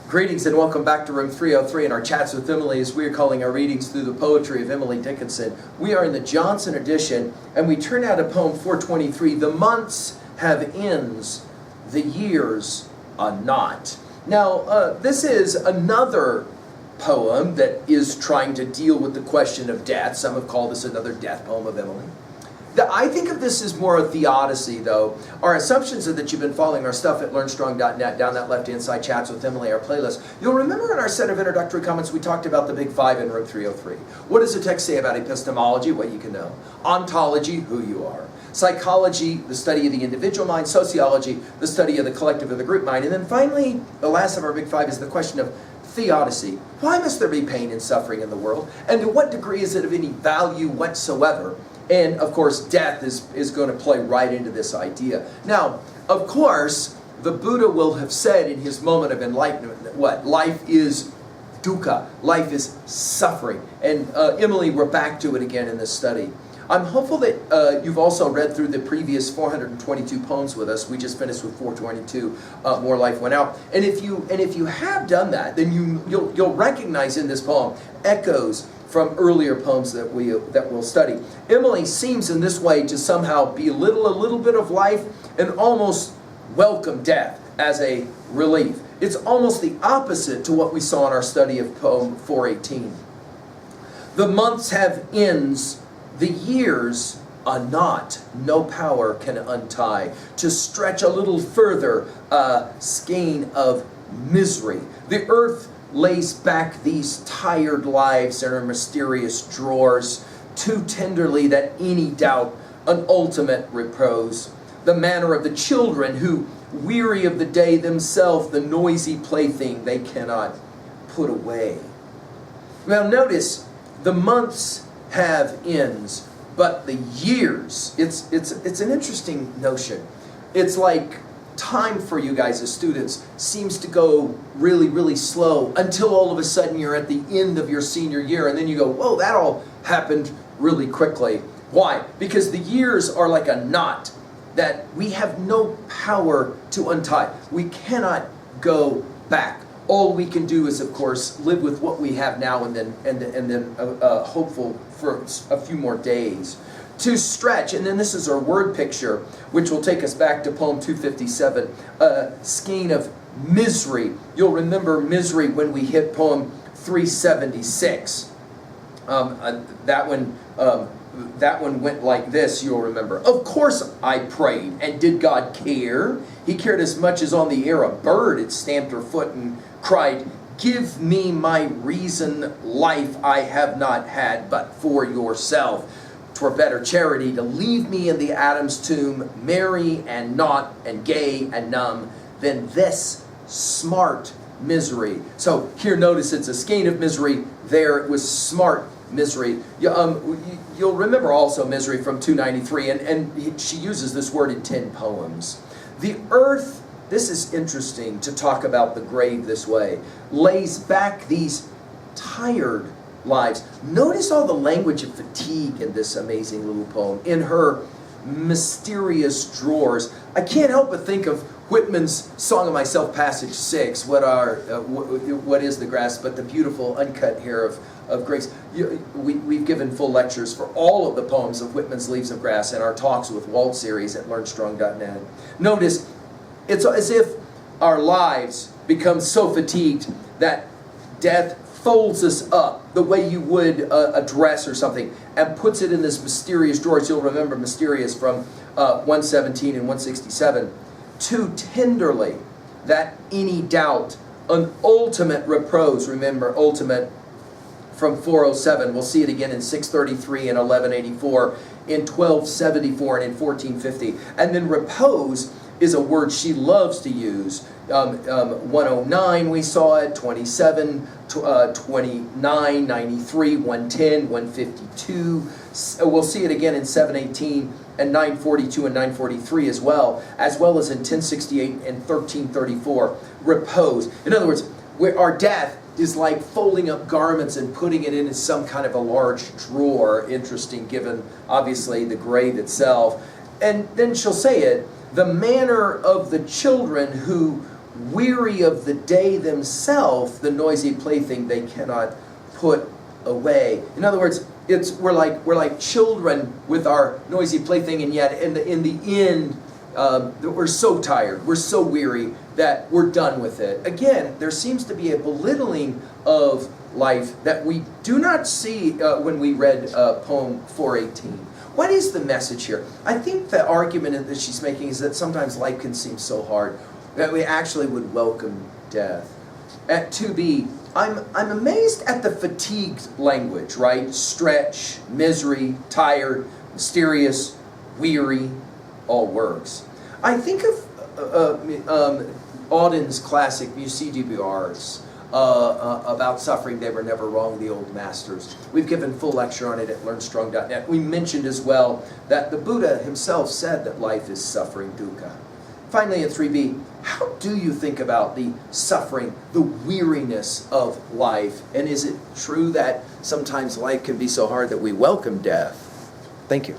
Greetings and welcome back to room 303 in our chats with Emily as we are calling our readings through the poetry of Emily Dickinson. We are in the Johnson edition and we turn out to poem 423, The Months Have Ends, the Years Are Not. Now, this is another poem that is trying to deal with the question of death. Some have called this another death poem of Emily. I think of this as more a theodicy, though. Our assumptions are that you've been following our stuff at learnstrong.net, down that left-hand side, Chats with Emily, our playlist. You'll remember in our set of introductory comments, we talked about the big five in room 303. What does the text say about epistemology? What you can know. Ontology, who you are. Psychology, the study of the individual mind. Sociology, the study of the collective or the group mind. And then finally, the last of our big five is the question of theodicy. Why must there be pain and suffering in the world? And to what degree is it of any value whatsoever? And, of course, death is going to play right into this idea. Now, of course, the Buddha will have said in his moment of enlightenment that what? Life is dukkha. Life is suffering. And, Emily, we're back to it again in this study. I'm hopeful that you've also read through the previous 422 poems with us. We just finished with 422. More Life Went Out. And if you have done that, then you'll recognize in this poem echoes from earlier poems that we'll study. Emily seems in this way to somehow belittle a little bit of life and almost welcome death as a relief. It's almost the opposite to what we saw in our study of poem 418. The months have ends, the years are not. No power can untie. To stretch a little further, a skein of misery. The earth lays back these tired lives in her mysterious drawers, too tenderly that any doubt an ultimate repose. The manner of the children who, weary of the day themselves, the noisy plaything they cannot put away. Now notice, the months have ends, but the years, it's an interesting notion. It's like time for you guys as students seems to go really, really slow until all of a sudden you're at the end of your senior year and then you go, whoa, that all happened really quickly. Why? Because the years are like a knot that we have no power to untie. We cannot go back. All we can do is, of course, live with what we have now and then hopeful for a few more days. To stretch, and then this is our word picture, which will take us back to poem 257, a skein of misery. You'll remember misery when we hit poem 376. That one went like this, you'll remember. Of course I prayed, and did God care? He cared as much as on the air a bird had stamped her foot and cried, give me my reason, life I have not had but for yourself. 'Twere better charity to leave me in the Adam's tomb, merry and naught and gay and numb, than this smart misery. So here notice it's a skein of misery. There it was smart misery. You'll remember also misery from 293, and she uses this word in 10 poems. The earth, this is interesting to talk about the grave this way, lays back these tired lives. Notice all the language of fatigue in this amazing little poem. In her mysterious drawers, I can't help but think of Whitman's Song of Myself, Passage 6. What is the grass but the beautiful uncut hair of grace? We've given full lectures for all of the poems of Whitman's Leaves of Grass in our Talks with Walt series at learnstrong.net. Notice, it's as if our lives become so fatigued that death folds us up the way you would a dress or something and puts it in this mysterious drawers. You'll remember mysterious from 117 and 167. Too tenderly that any doubt an ultimate repose. Remember ultimate from 407. We'll see it again in 633 and 1184, in 1274 and in 1450. And then repose is a word she loves to use. 109 we saw it, 27, 29, 93, 110, 152. We'll see it again in 718 and 942 and 943 as well as in 1068 and 1334. Repose. In other words, our death is like folding up garments and putting it in some kind of a large drawer. Interesting, given obviously the grave itself. And then she'll say it, the manner of the children who, weary of the day themselves, the noisy plaything they cannot put away. In other words, we're like children with our noisy plaything, and yet in the end, we're so tired, we're so weary that we're done with it. Again, there seems to be a belittling of life that we do not see when we read poem 418. What is the message here? I think the argument that she's making is that sometimes life can seem so hard that we actually would welcome death. At 2b, I'm amazed at the fatigued language, right? Stretch, misery, tired, mysterious, weary, all works. I think of Auden's classic UCDBRs about suffering. They were never wrong, the old masters. We've given full lecture on it at learnstrong.net. We mentioned as well that the Buddha himself said that life is suffering, dukkha. Finally, at 3b, how do you think about the suffering, the weariness of life? And is it true that sometimes life can be so hard that we welcome death? Thank you.